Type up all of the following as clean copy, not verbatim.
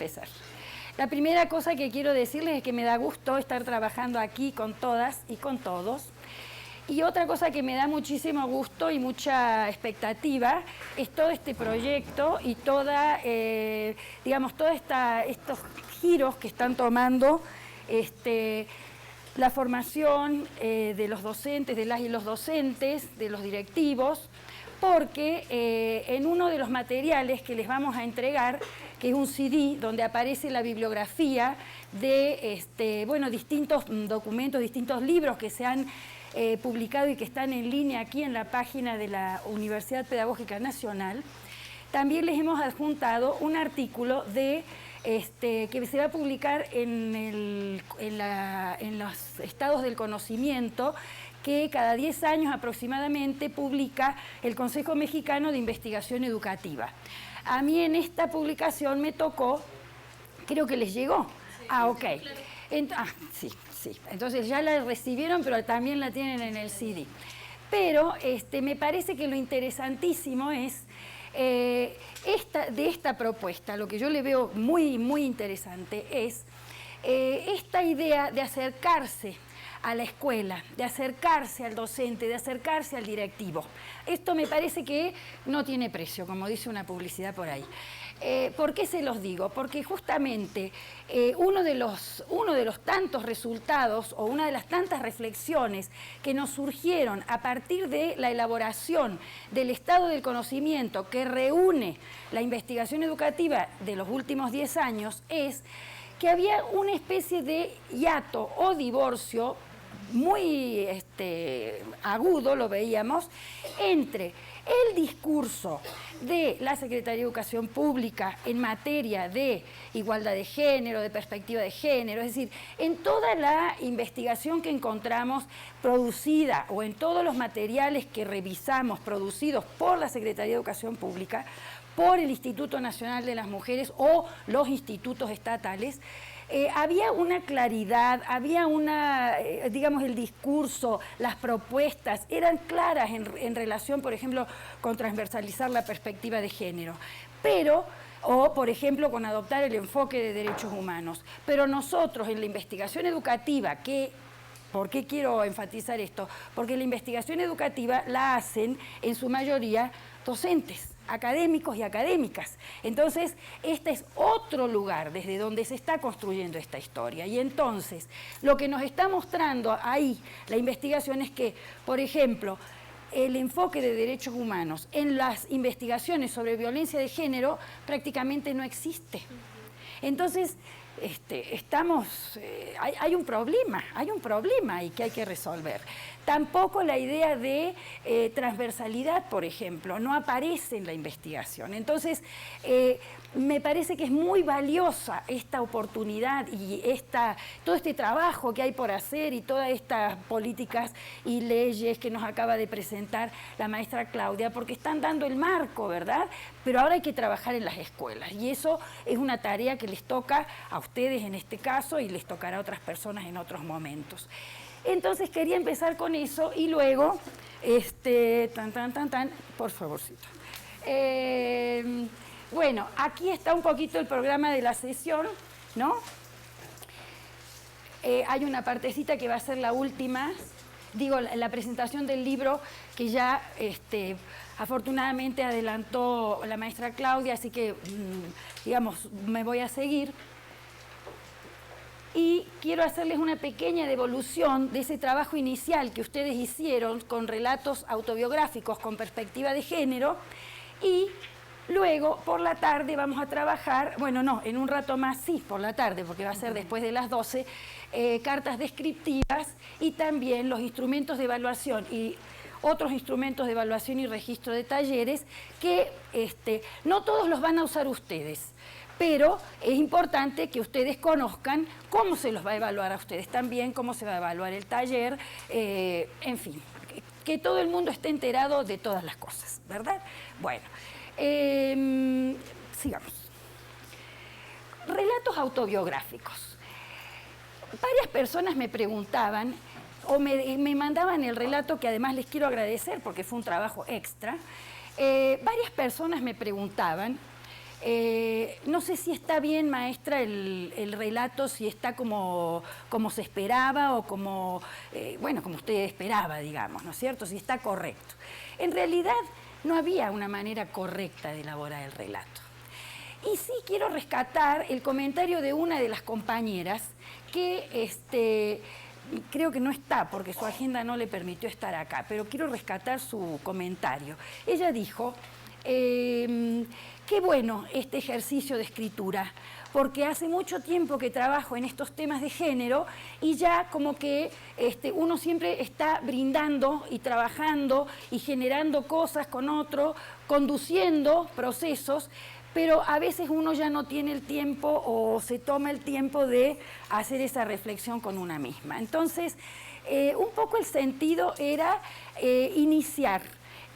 empezar. La primera cosa que quiero decirles es que me da gusto estar trabajando aquí con todas y con todos. Y otra cosa que me da muchísimo gusto y mucha expectativa es todo este proyecto y digamos, todos estos giros que están tomando la formación de los docentes, de las y los docentes, de los directivos, porque en uno de los materiales que les vamos a entregar, que es un CD donde aparece la bibliografía de bueno, distintos documentos, distintos libros que se han publicado y que están en línea aquí en la página de la Universidad Pedagógica Nacional, también les hemos adjuntado un artículo que se va a publicar en los estados del conocimiento que cada 10 años aproximadamente publica el Consejo Mexicano de Investigación Educativa. A mí en esta publicación me tocó, creo que les llegó. Sí, ah, ok. Claro. Sí. Entonces ya la recibieron, pero también la tienen en el CD. Pero me parece que lo interesantísimo es de esta propuesta, lo que yo le veo muy, muy interesante es esta idea de acercarse a la escuela, de acercarse al docente, de acercarse al directivo. Esto me parece que no tiene precio, como dice una publicidad por ahí. ¿Por qué se los digo? Porque justamente uno de los tantos resultados o una de las tantas reflexiones que nos surgieron a partir de la elaboración del estado del conocimiento que reúne la investigación educativa de los últimos 10 años es que había una especie de hiato o divorcio muy agudo, lo veíamos, entre el discurso de la Secretaría de Educación Pública en materia de igualdad de género, de perspectiva de género, es decir, en toda la investigación que encontramos producida o en todos los materiales que revisamos producidos por la Secretaría de Educación Pública, por el Instituto Nacional de las Mujeres o los institutos estatales, había una claridad, había digamos, el discurso, las propuestas eran claras en relación, por ejemplo, con transversalizar la perspectiva de género, o, por ejemplo, con adoptar el enfoque de derechos humanos. Pero nosotros en la investigación educativa, ¿por qué quiero enfatizar esto? Porque la investigación educativa la hacen en su mayoría docentes, académicos y académicas. Entonces, este es otro lugar desde donde se está construyendo esta historia. Y entonces, lo que nos está mostrando ahí la investigación es que, por ejemplo, el enfoque de derechos humanos en las investigaciones sobre violencia de género prácticamente no existe. Entonces, hay un problema y que hay que resolver. Tampoco la idea de transversalidad, por ejemplo, no aparece en la investigación. Entonces, me parece que es muy valiosa esta oportunidad y todo este trabajo que hay por hacer y todas estas políticas y leyes que nos acaba de presentar la maestra Claudia, porque están dando el marco, ¿verdad? Pero ahora hay que trabajar en las escuelas y eso es una tarea que les toca a ustedes en este caso y les tocará a otras personas en otros momentos. Entonces quería empezar con eso y luego, por favorcito. Bueno, aquí está un poquito el programa de la sesión, ¿no? Hay una partecita que va a ser la última, digo, la presentación del libro que ya afortunadamente adelantó la maestra Claudia, así que, digamos, me voy a seguir. Y quiero hacerles una pequeña devolución de ese trabajo inicial que ustedes hicieron con relatos autobiográficos con perspectiva de género y luego por la tarde vamos a trabajar, bueno no, en un rato más sí, por la tarde porque va a ser después de las 12, cartas descriptivas y también los instrumentos de evaluación y otros instrumentos de evaluación y registro de talleres que no todos los van a usar ustedes. Pero es importante que ustedes conozcan cómo se los va a evaluar a ustedes también, cómo se va a evaluar el taller, en fin, que todo el mundo esté enterado de todas las cosas, ¿verdad? Bueno, sigamos. Relatos autobiográficos. Varias personas me preguntaban o me mandaban el relato, que además les quiero agradecer porque fue un trabajo extra. Varias personas me preguntaban No sé si está bien, maestra, el relato, si está como se esperaba o como, bueno, como usted esperaba, digamos, ¿no es cierto? Si está correcto. En realidad no había una manera correcta de elaborar el relato. Y sí quiero rescatar el comentario de una de las compañeras que creo que no está porque su agenda no le permitió estar acá, pero quiero rescatar su comentario. Ella dijo, qué bueno este ejercicio de escritura, porque hace mucho tiempo que trabajo en estos temas de género y ya como que uno siempre está brindando y trabajando y generando cosas con otro, conduciendo procesos, pero a veces uno ya no tiene el tiempo o se toma el tiempo de hacer esa reflexión con una misma. Entonces, un poco el sentido era iniciar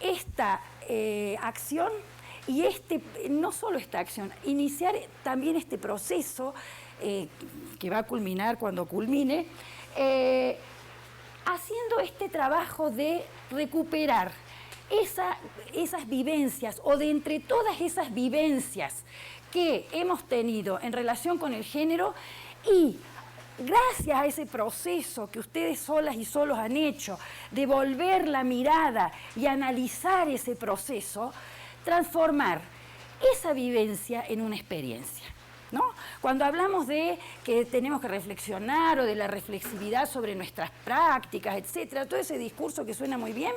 esta acción y no solo esta acción, iniciar también este proceso que va a culminar cuando culmine, haciendo este trabajo de recuperar esas vivencias o de entre todas esas vivencias que hemos tenido en relación con el género y gracias a ese proceso que ustedes solas y solos han hecho de volver la mirada y analizar ese proceso, transformar esa vivencia en una experiencia, ¿no? Cuando hablamos de que tenemos que reflexionar o de la reflexividad sobre nuestras prácticas, etcétera, todo ese discurso que suena muy bien,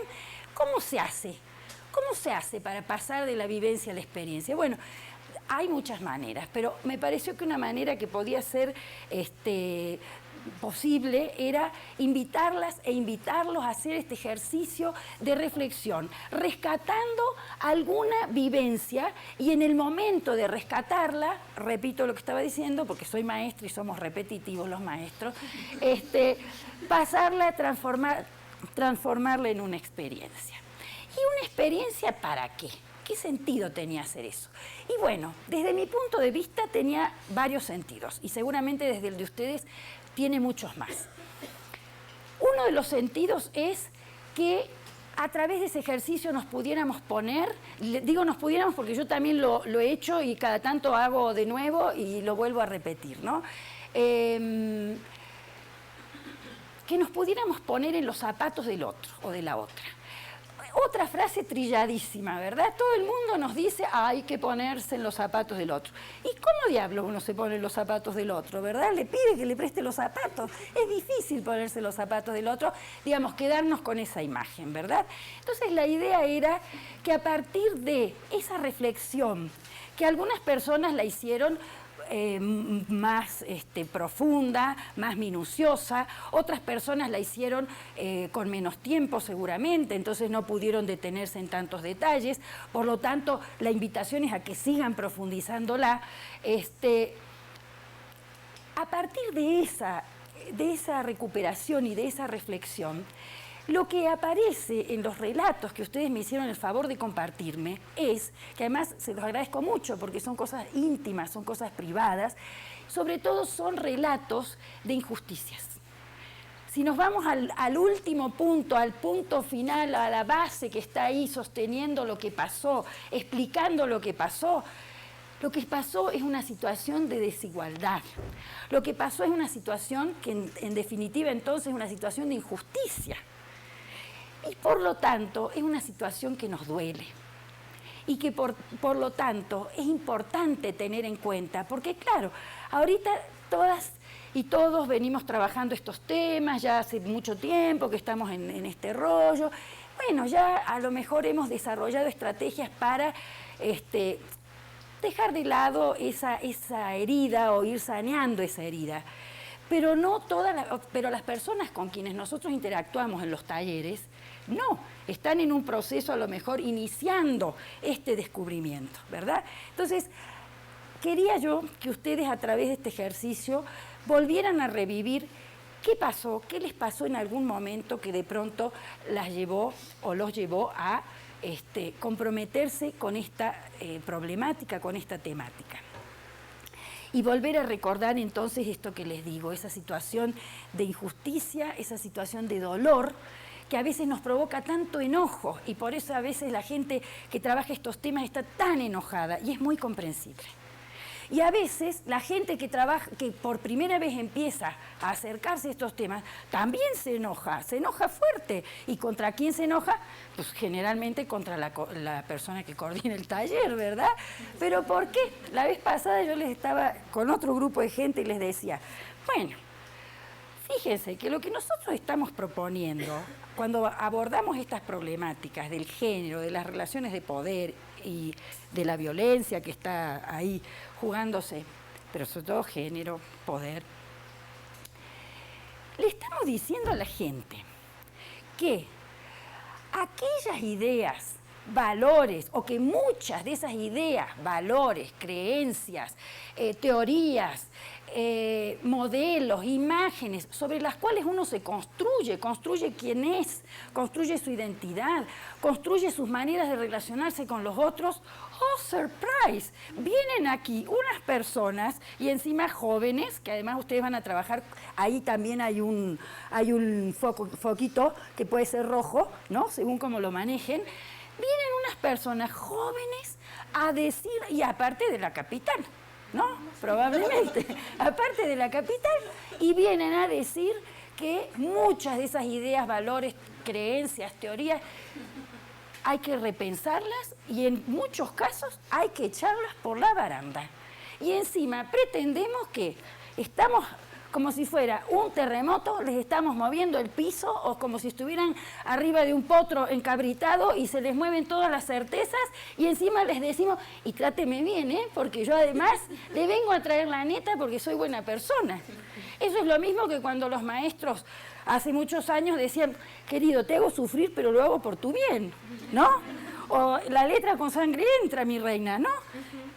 ¿cómo se hace? ¿Cómo se hace para pasar de la vivencia a la experiencia? Bueno, hay muchas maneras, pero me pareció que una manera que podía ser posible era invitarlas e invitarlos a hacer este ejercicio de reflexión, rescatando alguna vivencia y en el momento de rescatarla, repito lo que estaba diciendo porque soy maestra y somos repetitivos los maestros, pasarla a transformarla en una experiencia. ¿Y una experiencia para qué? ¿Qué sentido tenía hacer eso? Y bueno, desde mi punto de vista tenía varios sentidos y seguramente desde el de ustedes tiene muchos más. Uno de los sentidos es que a través de ese ejercicio nos pudiéramos poner, digo nos pudiéramos porque yo también lo he hecho y cada tanto hago de nuevo y lo vuelvo a repetir, ¿no? Que nos pudiéramos poner en los zapatos del otro o de la otra. Otra frase trilladísima, ¿verdad? Todo el mundo nos dice, hay que ponerse en los zapatos del otro. ¿Y cómo diablos uno se pone en los zapatos del otro, verdad? Le pide que le preste los zapatos. Es difícil ponerse los zapatos del otro, digamos, quedarnos con esa imagen, ¿verdad? Entonces la idea era que a partir de esa reflexión, que algunas personas la hicieron más profunda, más minuciosa, otras personas la hicieron con menos tiempo seguramente, entonces no pudieron detenerse en tantos detalles, por lo tanto la invitación es a que sigan profundizándola. A partir de esa recuperación y de esa reflexión, lo que aparece en los relatos que ustedes me hicieron el favor de compartirme es, que además se los agradezco mucho porque son cosas íntimas, son cosas privadas, sobre todo son relatos de injusticias. Si nos vamos al último punto, al punto final, a la base que está ahí sosteniendo lo que pasó, explicando lo que pasó es una situación de desigualdad. Lo que pasó es una situación que en definitiva entonces es una situación de injusticia. Y por lo tanto es una situación que nos duele y que por lo tanto es importante tener en cuenta, porque claro, ahorita todas y todos venimos trabajando estos temas, ya hace mucho tiempo que estamos en este rollo, bueno, ya a lo mejor hemos desarrollado estrategias para dejar de lado esa herida o ir saneando esa herida. Pero pero las personas con quienes nosotros interactuamos en los talleres, no, están en un proceso a lo mejor iniciando este descubrimiento, ¿verdad? Entonces, quería yo que ustedes a través de este ejercicio volvieran a revivir qué pasó, qué les pasó en algún momento que de pronto las llevó o los llevó a comprometerse con esta problemática, con esta temática. Y volver a recordar entonces esto que les digo, esa situación de injusticia, esa situación de dolor que a veces nos provoca tanto enojo y por eso a veces la gente que trabaja estos temas está tan enojada y es muy comprensible. Y a veces la gente que trabaja, que por primera vez empieza a acercarse a estos temas, también se enoja fuerte. ¿Y contra quién se enoja? Pues generalmente contra la persona que coordina el taller, ¿verdad? ¿Pero por qué? La vez pasada yo les estaba con otro grupo de gente y les decía, bueno, fíjense que lo que nosotros estamos proponiendo, cuando abordamos estas problemáticas del género, de las relaciones de poder y de la violencia que está ahí jugándose, pero sobre todo género, poder, le estamos diciendo a la gente que aquellas ideas, valores, o que muchas de esas ideas, valores, creencias, teorías, modelos, imágenes, sobre las cuales uno se construye quién es, construye su identidad, construye sus maneras de relacionarse con los otros. ¡Oh, surprise! Vienen aquí unas personas, y encima jóvenes, que además ustedes van a trabajar, ahí también hay un foquito que puede ser rojo, ¿no? Según cómo lo manejen. Vienen unas personas jóvenes a decir, y aparte de la capital, ¿no? Probablemente, aparte de la capital, y vienen a decir que muchas de esas ideas, valores, creencias, teorías, hay que repensarlas y en muchos casos hay que echarlas por la baranda. Y encima pretendemos que estamos como si fuera un terremoto, les estamos moviendo el piso o como si estuvieran arriba de un potro encabritado y se les mueven todas las certezas y encima les decimos, y tráteme bien, porque yo además le vengo a traer la neta porque soy buena persona. Eso es lo mismo que cuando los maestros hace muchos años decían, querido, te hago sufrir pero lo hago por tu bien, ¿no? O la letra con sangre entra, mi reina, ¿no?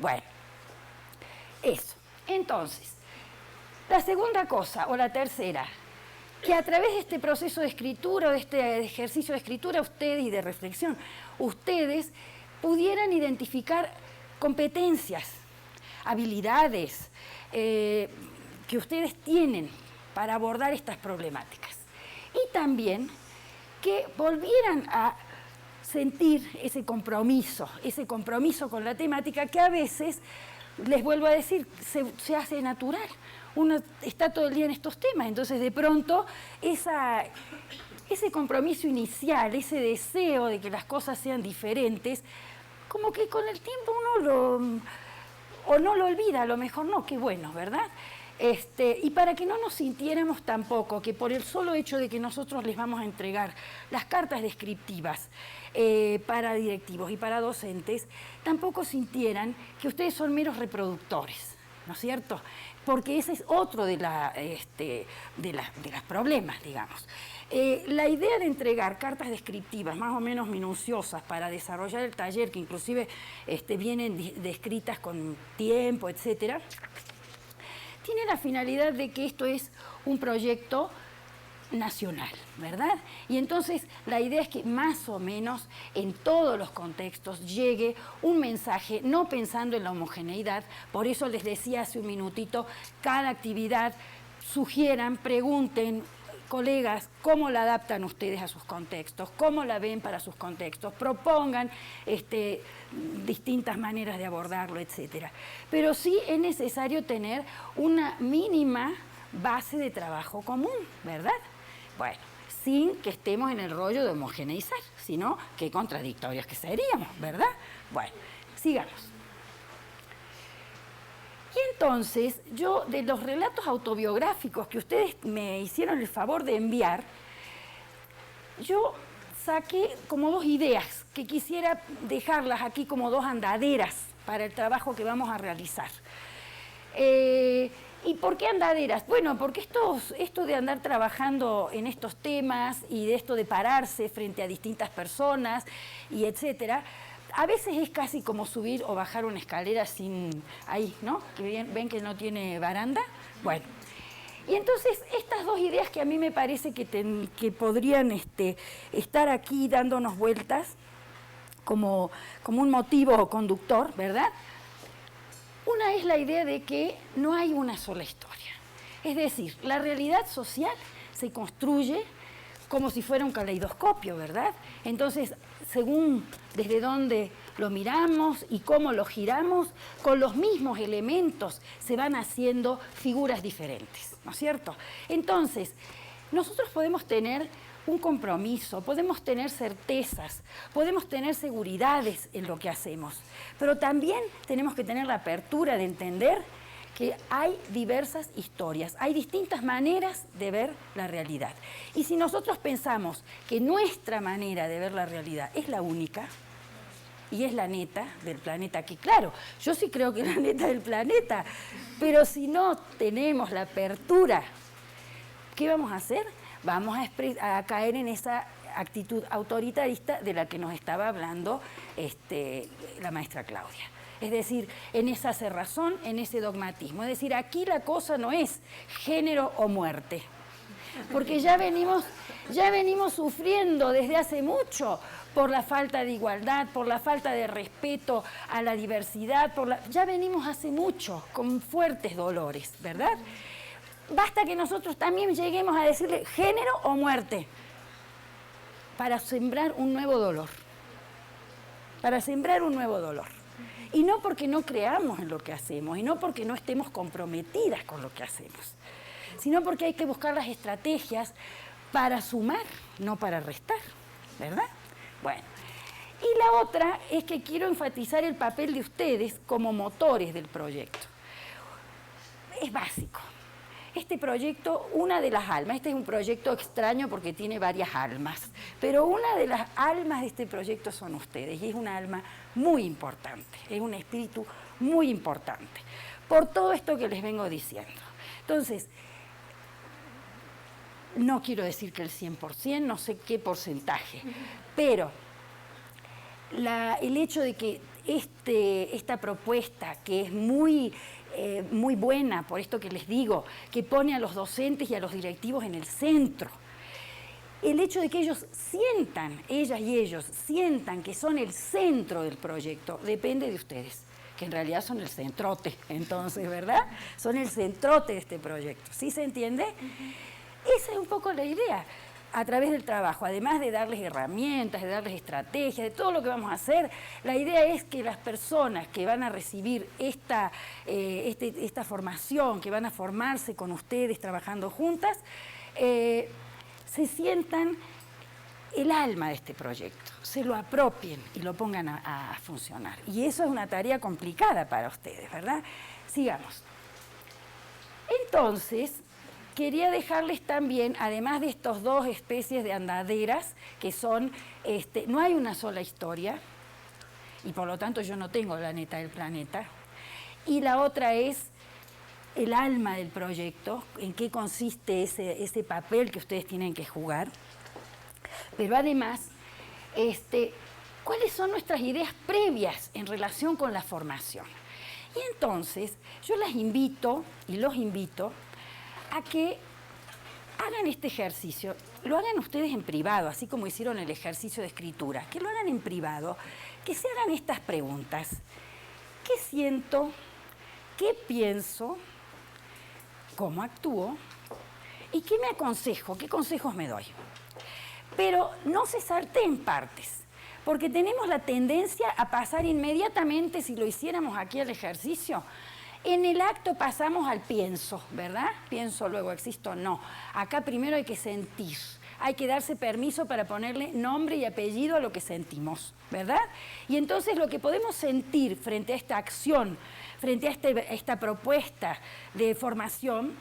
Bueno, eso. Entonces, la segunda cosa, o la tercera, que a través de este proceso de escritura, o de este ejercicio de escritura, ustedes y de reflexión, ustedes pudieran identificar competencias, habilidades que ustedes tienen para abordar estas problemáticas. Y también que volvieran a sentir ese compromiso con la temática que a veces, les vuelvo a decir, se hace natural. Uno está todo el día en estos temas, entonces de pronto ese compromiso inicial, ese deseo de que las cosas sean diferentes, como que con el tiempo uno no lo olvida, a lo mejor no, qué bueno, ¿verdad? Y para que no nos sintiéramos tampoco que por el solo hecho de que nosotros les vamos a entregar las cartas descriptivas para directivos y para docentes, tampoco sintieran que ustedes son meros reproductores, ¿no es cierto? Porque ese es otro de los problemas, digamos. La idea de entregar cartas descriptivas más o menos minuciosas para desarrollar el taller, que inclusive vienen descritas con tiempo, etcétera, tiene la finalidad de que esto es un proyecto nacional, ¿verdad? Y entonces la idea es que más o menos en todos los contextos llegue un mensaje, no pensando en la homogeneidad. Por eso les decía hace un minutito, cada actividad sugieran, pregunten, colegas, cómo la adaptan ustedes a sus contextos, cómo la ven para sus contextos, propongan distintas maneras de abordarlo, etcétera. Pero sí es necesario tener una mínima base de trabajo común, ¿verdad? Bueno, sin que estemos en el rollo de homogeneizar, sino qué contradictorios que seríamos, ¿verdad? Bueno, sigamos. Y entonces, yo de los relatos autobiográficos que ustedes me hicieron el favor de enviar, yo saqué como dos ideas que quisiera dejarlas aquí como dos andaderas para el trabajo que vamos a realizar. ¿Y por qué andaderas? Bueno, porque esto de andar trabajando en estos temas y de esto de pararse frente a distintas personas y etcétera, a veces es casi como subir o bajar una escalera sin ahí, ¿no? Que ven que no tiene baranda. Bueno, y entonces estas dos ideas que a mí me parece que podrían estar aquí dándonos vueltas como un motivo conductor, ¿verdad? Una es la idea de que no hay una sola historia. Es decir, la realidad social se construye como si fuera un caleidoscopio, ¿verdad? Entonces, según desde dónde lo miramos y cómo lo giramos, con los mismos elementos se van haciendo figuras diferentes, ¿no es cierto? Entonces, nosotros podemos tener un compromiso, podemos tener certezas, podemos tener seguridades en lo que hacemos, pero también tenemos que tener la apertura de entender que hay diversas historias, hay distintas maneras de ver la realidad. Y si nosotros pensamos que nuestra manera de ver la realidad es la única, y es la neta del planeta, que claro, yo sí creo que es la neta del planeta, pero si no tenemos la apertura, ¿qué vamos a hacer? Vamos a caer en esa actitud autoritarista de la que nos estaba hablando la maestra Claudia. Es decir, en esa cerrazón, en ese dogmatismo. Es decir, aquí la cosa no es género o muerte, porque ya venimos sufriendo desde hace mucho por la falta de igualdad, por la falta de respeto a la diversidad, ya venimos hace mucho con fuertes dolores, ¿verdad? Basta que nosotros también lleguemos a decirle género o muerte para sembrar un nuevo dolor, Y no porque no creamos en lo que hacemos, y no porque no estemos comprometidas con lo que hacemos, sino porque hay que buscar las estrategias para sumar, no para restar, ¿verdad? Bueno, y la otra es que quiero enfatizar el papel de ustedes como motores del proyecto. Es básico. Este proyecto, una de las almas, este es un proyecto extraño porque tiene varias almas, pero una de las almas de este proyecto son ustedes, y es una alma muy importante, es un espíritu muy importante, por todo esto que les vengo diciendo. Entonces, no quiero decir que el 100%, no sé qué porcentaje, pero el hecho de que esta propuesta, que es muy buena, por esto que les digo, que pone a los docentes y a los directivos en el centro, el hecho de que ellos sientan, ellas y ellos, sientan que son el centro del proyecto, depende de ustedes, que en realidad son el centrote, entonces, ¿verdad? Son el centrote de este proyecto, ¿sí se entiende? Esa es un poco la idea, a través del trabajo, además de darles herramientas, de darles estrategias, de todo lo que vamos a hacer, la idea es que las personas que van a recibir esta formación, que van a formarse con ustedes trabajando juntas, se sientan el alma de este proyecto, se lo apropien y lo pongan a funcionar. Y eso es una tarea complicada para ustedes, ¿verdad? Sigamos. Entonces, quería dejarles también, además de estas dos especies de andaderas, que son, no hay una sola historia, y por lo tanto yo no tengo la neta del planeta, y la otra es el alma del proyecto, en qué consiste ese papel que ustedes tienen que jugar, pero además, ¿cuáles son nuestras ideas previas en relación con la formación? Y entonces, yo las invito, y los invito, a que hagan este ejercicio, lo hagan ustedes en privado, así como hicieron el ejercicio de escritura, que lo hagan en privado, que se hagan estas preguntas. ¿Qué siento? ¿Qué pienso? ¿Cómo actúo? ¿Y qué me aconsejo? ¿Qué consejos me doy? Pero no se salten partes, porque tenemos la tendencia a pasar inmediatamente, si lo hiciéramos aquí el ejercicio, en el acto pasamos al pienso, ¿verdad? Pienso, luego existo, no. Acá primero hay que sentir, hay que darse permiso para ponerle nombre y apellido a lo que sentimos, ¿verdad? Y entonces lo que podemos sentir frente a esta acción, frente a esta propuesta de formación,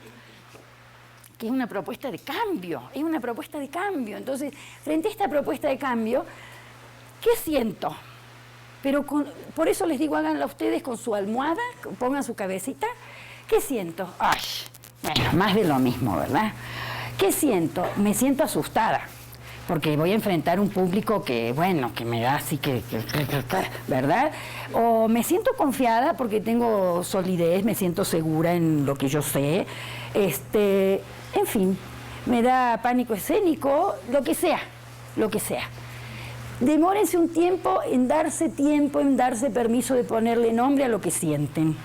que es una propuesta de cambio, es una propuesta de cambio. Entonces, frente a esta propuesta de cambio, ¿qué siento? Pero por eso les digo, háganlo ustedes con su almohada, pongan su cabecita. ¿Qué siento? Ay, bueno, más de lo mismo, ¿verdad? ¿Qué siento? Me siento asustada, porque voy a enfrentar un público que, bueno, que me da así ¿verdad? O me siento confiada porque tengo solidez, me siento segura en lo que yo sé. En fin, me da pánico escénico, lo que sea, lo que sea. Demórense un tiempo, en darse permiso de ponerle nombre a lo que sienten.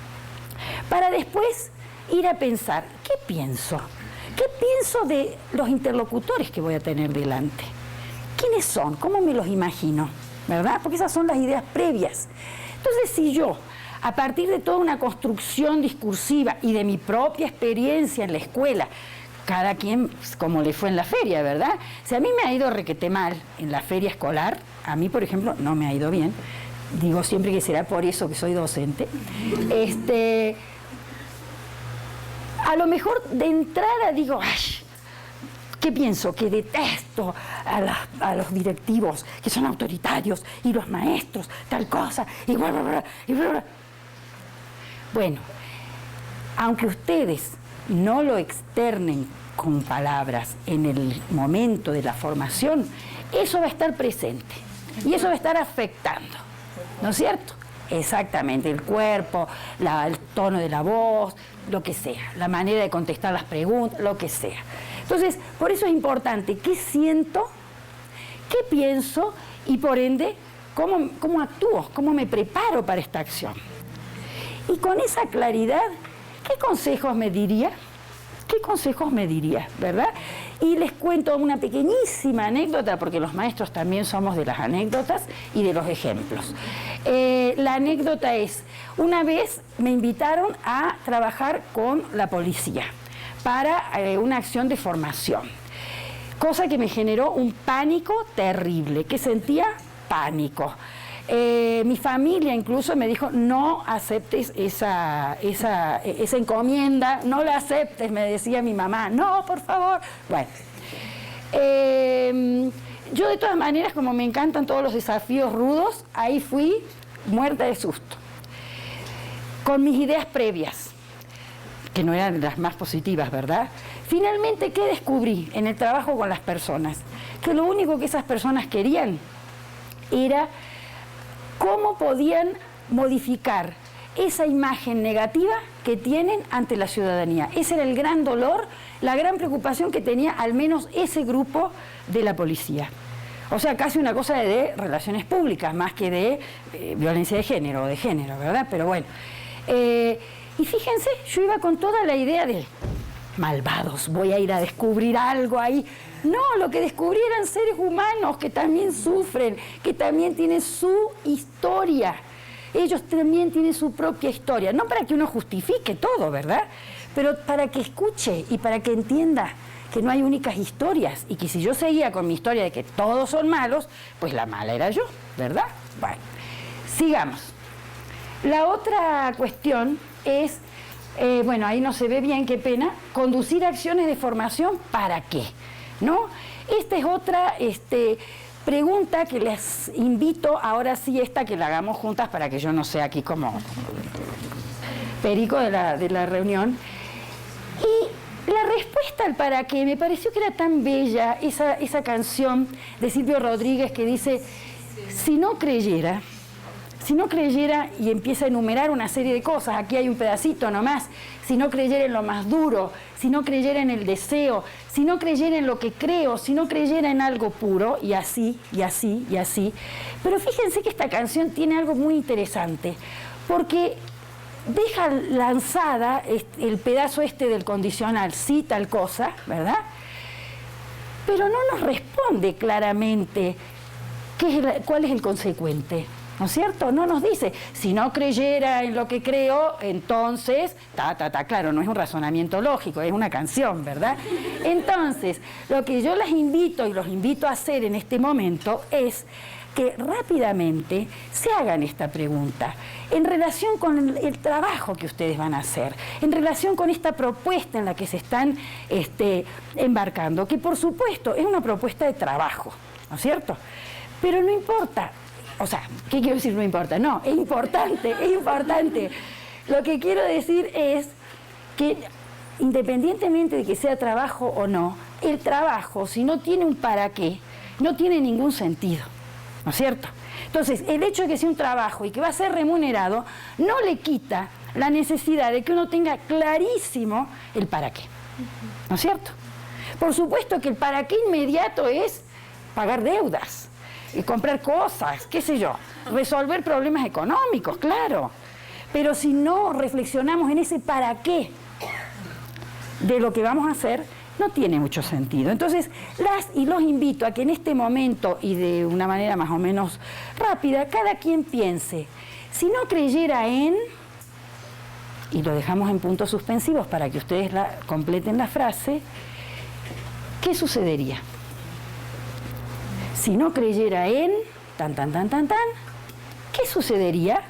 Para después ir a pensar, ¿qué pienso? ¿Qué pienso de los interlocutores que voy a tener delante? ¿Quiénes son? ¿Cómo me los imagino? ¿Verdad? Porque esas son las ideas previas. Entonces, si yo, a partir de toda una construcción discursiva y de mi propia experiencia en la escuela, cada quien como le fue en la feria, ¿verdad? Si a mí me ha ido requete mal en la feria escolar, a mí, por ejemplo, no me ha ido bien. Digo siempre que será por eso que soy docente. A lo mejor de entrada digo, ¡ay! ¿Qué pienso? Que detesto a los directivos, que son autoritarios, y los maestros, tal cosa, y bla, bla, bla, y bla, bla. Bueno, aunque ustedes no lo externen con palabras en el momento de la formación, eso va a estar presente y eso va a estar afectando, ¿no es cierto? Exactamente, el cuerpo, el tono de la voz, lo que sea, la manera de contestar las preguntas, lo que sea. Entonces, por eso es importante qué siento, qué pienso y por ende, cómo actúo, cómo me preparo para esta acción. Y con esa claridad, ¿qué consejos me diría? ¿Qué consejos me diría, verdad? Y les cuento una pequeñísima anécdota, porque los maestros también somos de las anécdotas y de los ejemplos. La anécdota es, una vez me invitaron a trabajar con la policía para una acción de formación, cosa que me generó un pánico terrible, que sentía pánico. Mi familia incluso me dijo, no aceptes esa encomienda, no la aceptes, me decía mi mamá, no, por favor. Bueno, yo de todas maneras, como me encantan todos los desafíos rudos, ahí fui muerta de susto, con mis ideas previas, que no eran las más positivas, ¿verdad? Finalmente, ¿qué descubrí en el trabajo con las personas? Que lo único que esas personas querían era cómo podían modificar esa imagen negativa que tienen ante la ciudadanía. Ese era el gran dolor, la gran preocupación que tenía al menos ese grupo de la policía. O sea, casi una cosa de relaciones públicas, más que de violencia de género, ¿verdad? Pero bueno. Y fíjense, yo iba con toda la idea de malvados, voy a ir a descubrir algo ahí. No, lo que descubrí eran seres humanos que también sufren, que también tienen su historia. Ellos también tienen su propia historia. No para que uno justifique todo, ¿verdad? Pero para que escuche y para que entienda que no hay únicas historias y que si yo seguía con mi historia de que todos son malos, pues la mala era yo, ¿verdad? Bueno, sigamos. La otra cuestión es, bueno, ahí no se ve bien, qué pena, conducir acciones de formación, ¿para qué? ¿No? Esta es otra pregunta que les invito, ahora sí, esta que la hagamos juntas para que yo no sea aquí como perico de la reunión. Y la respuesta al para qué, me pareció que era tan bella esa canción de Silvio Rodríguez que dice, si no creyera, y empieza a enumerar una serie de cosas, aquí hay un pedacito nomás, si no creyera en lo más duro, si no creyera en el deseo, si no creyera en lo que creo, si no creyera en algo puro, y así, y así, y así. Pero fíjense que esta canción tiene algo muy interesante, porque deja lanzada el pedazo del condicional, sí, tal cosa, ¿verdad? Pero no nos responde claramente cuál es el consecuente. ¿No es cierto? No nos dice, si no creyera en lo que creo, entonces, claro, no es un razonamiento lógico, es una canción, ¿verdad? Entonces, lo que yo las invito y los invito a hacer en este momento es que rápidamente se hagan esta pregunta en relación con el trabajo que ustedes van a hacer, en relación con esta propuesta en la que se están embarcando, que por supuesto es una propuesta de trabajo, ¿no es cierto? Pero no importa. O sea, ¿qué quiero decir? No importa. No, es importante, es importante. Lo que quiero decir es que independientemente de que sea trabajo o no, el trabajo, si no tiene un para qué, no tiene ningún sentido, ¿no es cierto? Entonces, el hecho de que sea un trabajo y que va a ser remunerado, no le quita la necesidad de que uno tenga clarísimo el para qué, ¿no es cierto? Por supuesto que el para qué inmediato es pagar deudas, y comprar cosas, qué sé yo, resolver problemas económicos, claro. Pero si no reflexionamos en ese para qué de lo que vamos a hacer, no tiene mucho sentido. Entonces, las y los invito a que en este momento, y de una manera más o menos rápida, cada quien piense, si no creyera en, y lo dejamos en puntos suspensivos para que ustedes completen la frase, ¿qué sucedería? Si no creyera en, tan, tan, tan, tan, tan, ¿qué sucedería?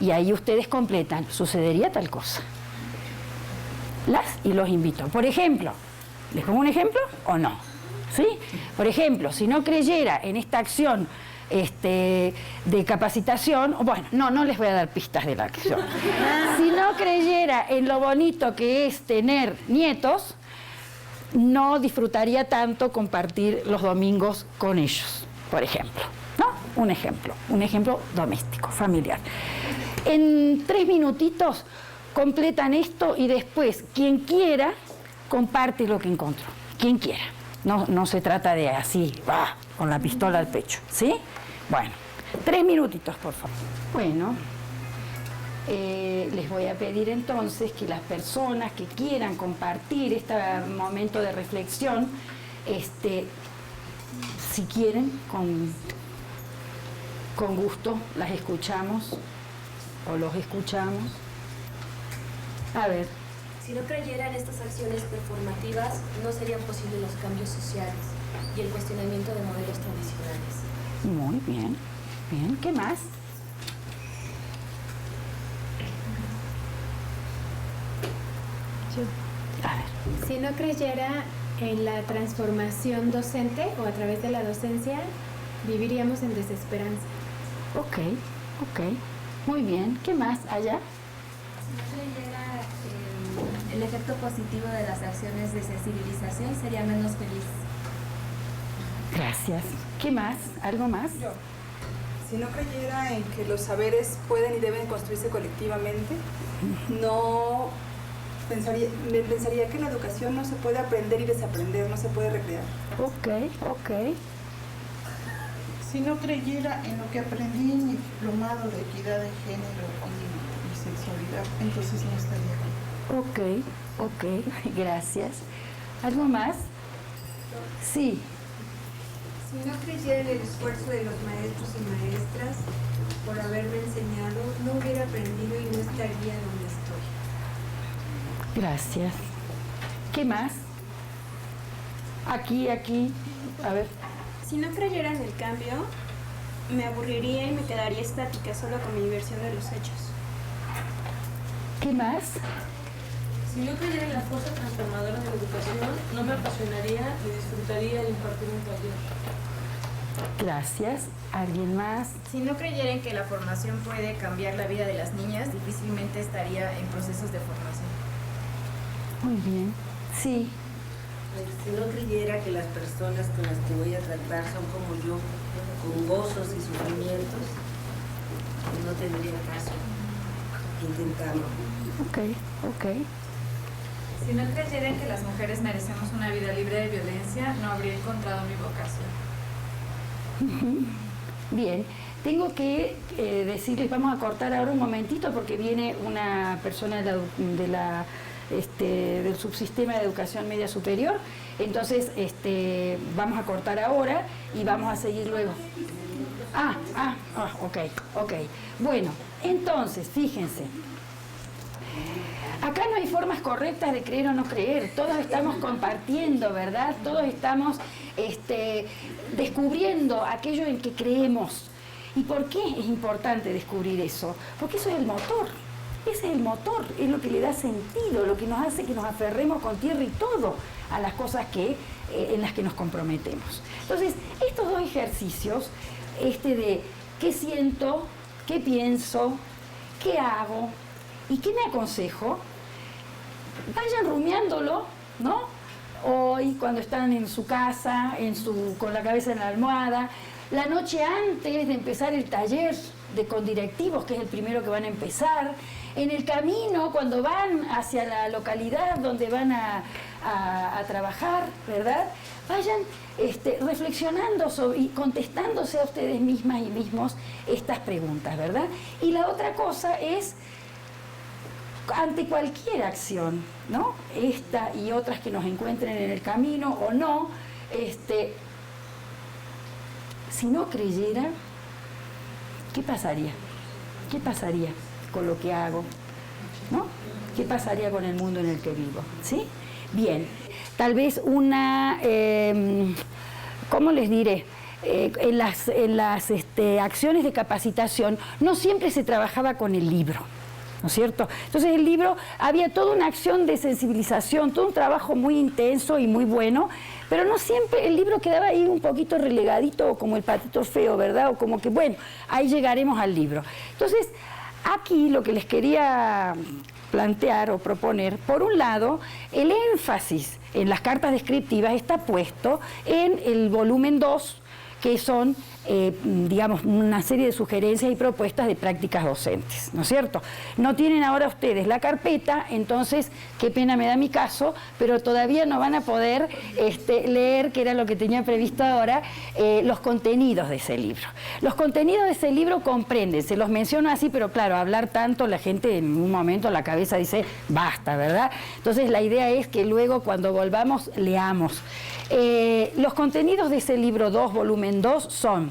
Y ahí ustedes completan, sucedería tal cosa. Las y los invito. Por ejemplo, ¿les pongo un ejemplo o no? ¿Sí? Por ejemplo, si no creyera en esta acción de capacitación, bueno, no les voy a dar pistas de la acción. Si no creyera en lo bonito que es tener nietos, no disfrutaría tanto compartir los domingos con ellos, por ejemplo, ¿no? Un ejemplo doméstico, familiar. En 3 minutitos completan esto y después, quien quiera, comparte lo que encontró. Quien quiera. No se trata de así, con la pistola al pecho, ¿sí? Bueno, 3 minutitos, por favor. Bueno, les voy a pedir entonces que las personas que quieran compartir este momento de reflexión, si quieren, con gusto las escuchamos o los escuchamos. A ver. Si no creyera en estas acciones performativas, no serían posibles los cambios sociales y el cuestionamiento de modelos tradicionales. Muy bien, bien. ¿Qué más? A ver. Si no creyera en la transformación docente o a través de la docencia, viviríamos en desesperanza. Ok. Muy bien. ¿Qué más allá? Si no creyera el efecto positivo de las acciones de sensibilización, sería menos feliz. Gracias. ¿Qué más? ¿Algo más? Yo. Si no creyera en que los saberes pueden y deben construirse colectivamente, pensaría que la educación no se puede aprender y desaprender, no se puede recrear. Ok. Si no creyera en lo que aprendí en mi diplomado de equidad de género y sexualidad, entonces no estaría aquí. Ok, gracias. ¿Algo más? Sí. Si no creyera en el esfuerzo de los maestros y maestras por haberme enseñado, no hubiera aprendido y no estaría donde estoy. Gracias. ¿Qué más? Aquí. A ver. Si no creyera en el cambio, me aburriría y me quedaría estática solo con mi versión de los hechos. ¿Qué más? Si no creyera en la fuerza transformadora de la educación, no me apasionaría ni disfrutaría de impartir un taller. Gracias. ¿Alguien más? Si no creyera en que la formación puede cambiar la vida de las niñas, difícilmente estaría en procesos de formación. Muy bien. Sí. Si no creyera que las personas con las que voy a tratar son como yo, con gozos y sufrimientos, pues no tendría caso intentarlo. Ok. Si no creyera en que las mujeres merecemos una vida libre de violencia, no habría encontrado mi vocación. Bien, tengo que decirles, vamos a cortar ahora un momentito porque viene una persona del subsistema de educación media superior, entonces vamos a cortar ahora y vamos a seguir luego. Ok. Bueno, entonces, fíjense. Acá no hay formas correctas de creer o no creer, todos estamos compartiendo, ¿verdad? Todos estamos descubriendo aquello en que creemos. ¿Y por qué es importante descubrir eso? Porque eso es el motor, ese es el motor, es lo que le da sentido, lo que nos hace que nos aferremos con tierra y todo a las cosas en las que nos comprometemos. Entonces, estos dos ejercicios, de qué siento, qué pienso, qué hago y qué me aconsejo, vayan rumiándolo, ¿no? Hoy, cuando están en su casa, con la cabeza en la almohada, la noche antes de empezar el taller de condirectivos, que es el primero que van a empezar, en el camino, cuando van hacia la localidad donde van a trabajar, ¿verdad? Vayan reflexionando y contestándose a ustedes mismas y mismos estas preguntas, ¿verdad? Y la otra cosa es ante cualquier acción, ¿no? Esta y otras que nos encuentren en el camino o no, si no creyera, ¿qué pasaría? ¿Qué pasaría con lo que hago? ¿No? ¿Qué pasaría con el mundo en el que vivo? ¿Sí? Bien, tal vez una, ¿cómo les diré? En las acciones de capacitación no siempre se trabajaba con el libro, ¿no es cierto? Entonces el libro, había toda una acción de sensibilización, todo un trabajo muy intenso y muy bueno, pero no siempre el libro quedaba ahí un poquito relegadito, como el patito feo, ¿verdad? O como que, bueno, ahí llegaremos al libro. Entonces, aquí lo que les quería plantear o proponer, por un lado, el énfasis en las cartas descriptivas está puesto en el volumen 2, que son, digamos, una serie de sugerencias y propuestas de prácticas docentes, ¿no es cierto? No tienen ahora ustedes la carpeta, entonces, qué pena me da mi caso, pero todavía no van a poder leer, que era lo que tenía previsto ahora, los contenidos de ese libro. Los contenidos de ese libro comprenden, se los menciono así, pero claro, hablar tanto, la gente en un momento la cabeza dice, basta, ¿verdad? Entonces la idea es que luego cuando volvamos, leamos. Los contenidos de ese libro 2, volumen 2, son,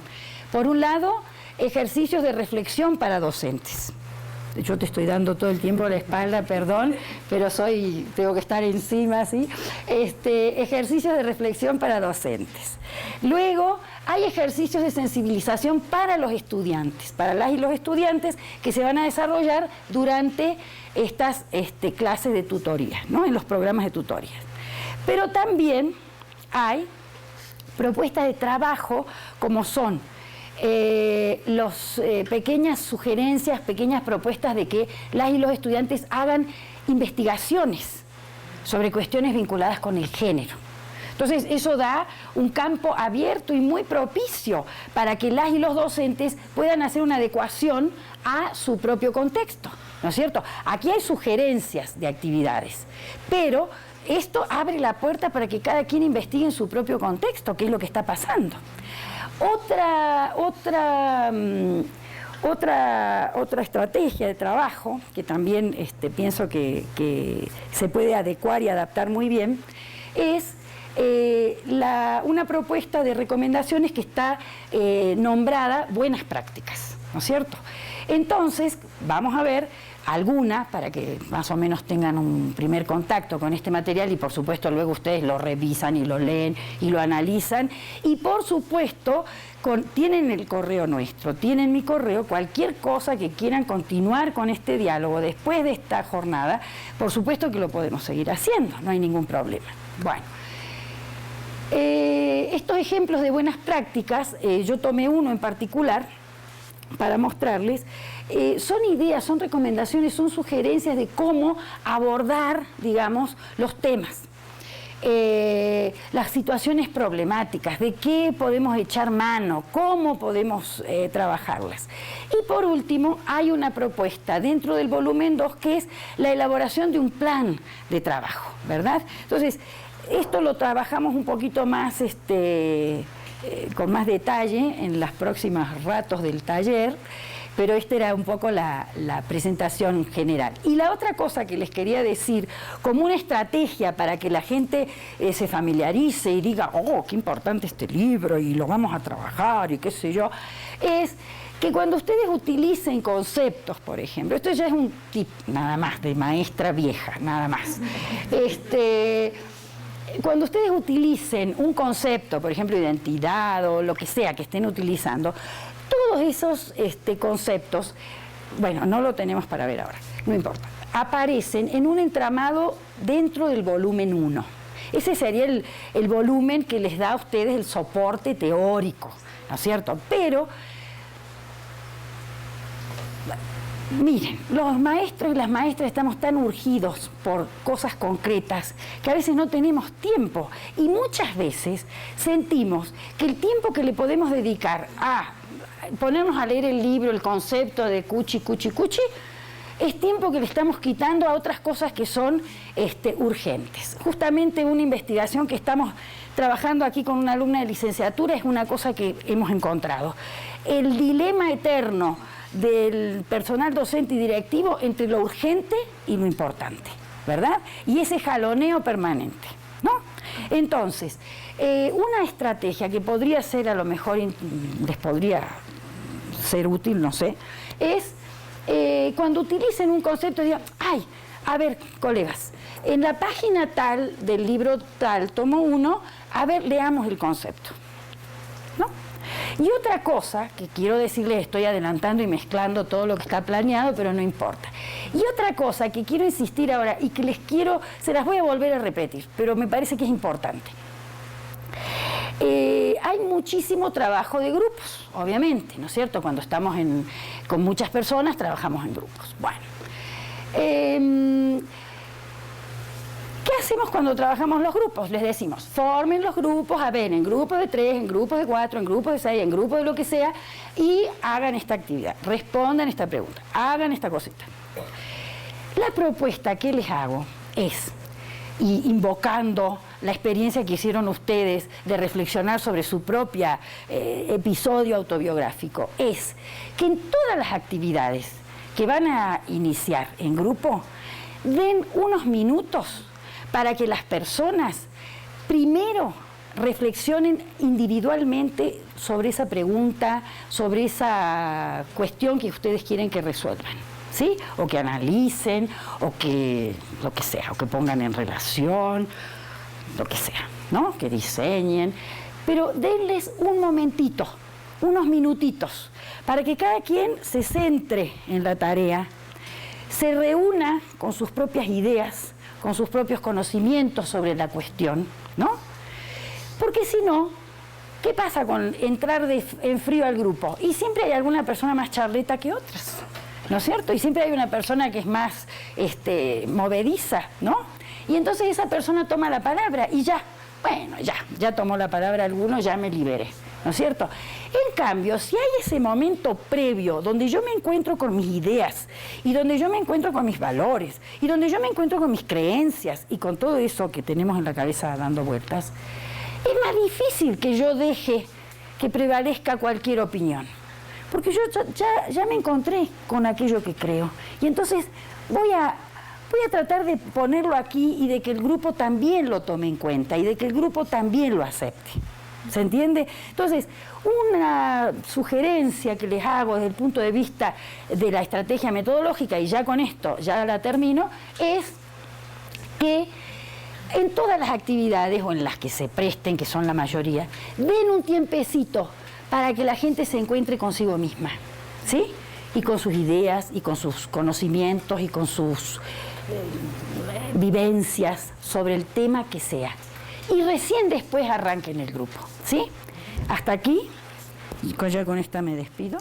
por un lado, ejercicios de reflexión para docentes. Yo te estoy dando todo el tiempo la espalda, perdón, pero tengo que estar encima, ¿sí? Ejercicios de reflexión para docentes. Luego, hay ejercicios de sensibilización para los estudiantes, para las y los estudiantes que se van a desarrollar durante estas clases de tutoría, ¿no? En los programas de tutoría. Pero también hay propuestas de trabajo como son pequeñas sugerencias, pequeñas propuestas de que las y los estudiantes hagan investigaciones sobre cuestiones vinculadas con el género. Entonces, eso da un campo abierto y muy propicio para que las y los docentes puedan hacer una adecuación a su propio contexto, ¿no es cierto? Aquí hay sugerencias de actividades, pero esto abre la puerta para que cada quien investigue en su propio contexto qué es lo que está pasando. Otra estrategia de trabajo que también pienso que se puede adecuar y adaptar muy bien es una propuesta de recomendaciones que está nombrada buenas prácticas, ¿no es cierto? Entonces, vamos a ver alguna para que más o menos tengan un primer contacto con este material y por supuesto luego ustedes lo revisan y lo leen y lo analizan y por supuesto tienen el correo nuestro, tienen mi correo, cualquier cosa que quieran continuar con este diálogo después de esta jornada, por supuesto que lo podemos seguir haciendo, no hay ningún problema. Bueno, estos ejemplos de buenas prácticas, yo tomé uno en particular para mostrarles, son ideas, son recomendaciones, son sugerencias de cómo abordar, digamos, los temas, las situaciones problemáticas, de qué podemos echar mano, cómo podemos trabajarlas. Y por último, hay una propuesta dentro del volumen 2 que es la elaboración de un plan de trabajo, ¿verdad? Entonces, esto lo trabajamos un poquito más, con más detalle en los próximos ratos del taller, pero esta era un poco la presentación general. Y la otra cosa que les quería decir, como una estrategia para que la gente se familiarice y diga, oh, qué importante este libro y lo vamos a trabajar y qué sé yo, es que cuando ustedes utilicen conceptos, por ejemplo, esto ya es un tip nada más de maestra vieja, nada más, cuando ustedes utilicen un concepto, por ejemplo, identidad o lo que sea que estén utilizando, todos esos conceptos, bueno, no lo tenemos para ver ahora, no importa, aparecen en un entramado dentro del volumen 1. Ese sería el volumen que les da a ustedes el soporte teórico, ¿no es cierto? Pero miren, los maestros y las maestras estamos tan urgidos por cosas concretas que a veces no tenemos tiempo y muchas veces sentimos que el tiempo que le podemos dedicar a ponernos a leer el libro, el concepto de cuchi, cuchi, cuchi, es tiempo que le estamos quitando a otras cosas que son urgentes. Justamente una investigación que estamos trabajando aquí con una alumna de licenciatura es una cosa que hemos encontrado. El dilema eterno del personal docente y directivo entre lo urgente y lo importante, ¿verdad? Y ese jaloneo permanente, ¿no? Entonces, una estrategia que podría ser, a lo mejor les podría ser útil, no sé, es cuando utilicen un concepto digan, ay, a ver, colegas, en la página tal del libro tal, tomo 1, a ver, leamos el concepto, ¿no? Y otra cosa que quiero decirles, estoy adelantando y mezclando todo lo que está planeado, pero no importa. Y otra cosa que quiero insistir ahora y que se las voy a volver a repetir, pero me parece que es importante. Hay muchísimo trabajo de grupos, obviamente, ¿no es cierto? Cuando estamos con muchas personas, trabajamos en grupos. Bueno, ¿qué hacemos cuando trabajamos los grupos? Les decimos, formen los grupos, a ver, en grupos de 3, en grupos de 4, en grupos de 6, en grupos de lo que sea, y hagan esta actividad, respondan esta pregunta, hagan esta cosita. La propuesta que les hago es, y invocando la experiencia que hicieron ustedes de reflexionar sobre su propio episodio autobiográfico, es que en todas las actividades que van a iniciar en grupo, den unos minutos para que las personas primero reflexionen individualmente sobre esa pregunta, sobre esa cuestión que ustedes quieren que resuelvan, ¿sí? O que analicen, o que lo que sea, o que pongan en relación, lo que sea, ¿no? Que diseñen, pero denles un momentito, unos minutitos, para que cada quien se centre en la tarea, se reúna con sus propias ideas, con sus propios conocimientos sobre la cuestión, ¿no? Porque si no, ¿qué pasa con entrar en frío al grupo? Y siempre hay alguna persona más charleta que otras, ¿no es cierto? Y siempre hay una persona que es más movediza, ¿no? Y entonces esa persona toma la palabra y ya, bueno, ya tomó la palabra alguno, ya me liberé, ¿no es cierto? En cambio, si hay ese momento previo donde yo me encuentro con mis ideas y donde yo me encuentro con mis valores y donde yo me encuentro con mis creencias y con todo eso que tenemos en la cabeza dando vueltas, es más difícil que yo deje que prevalezca cualquier opinión. Porque yo ya me encontré con aquello que creo. Y entonces voy a tratar de ponerlo aquí y de que el grupo también lo tome en cuenta y de que el grupo también lo acepte. ¿Se entiende? Entonces, una sugerencia que les hago desde el punto de vista de la estrategia metodológica, y ya con esto ya la termino, es que en todas las actividades o en las que se presten, que son la mayoría, den un tiempecito para que la gente se encuentre consigo misma, ¿sí? Y con sus ideas, y con sus conocimientos, y con sus vivencias sobre el tema que sea. Y recién después arranquen el grupo, ¿sí? Hasta aquí, y ya con esta me despido.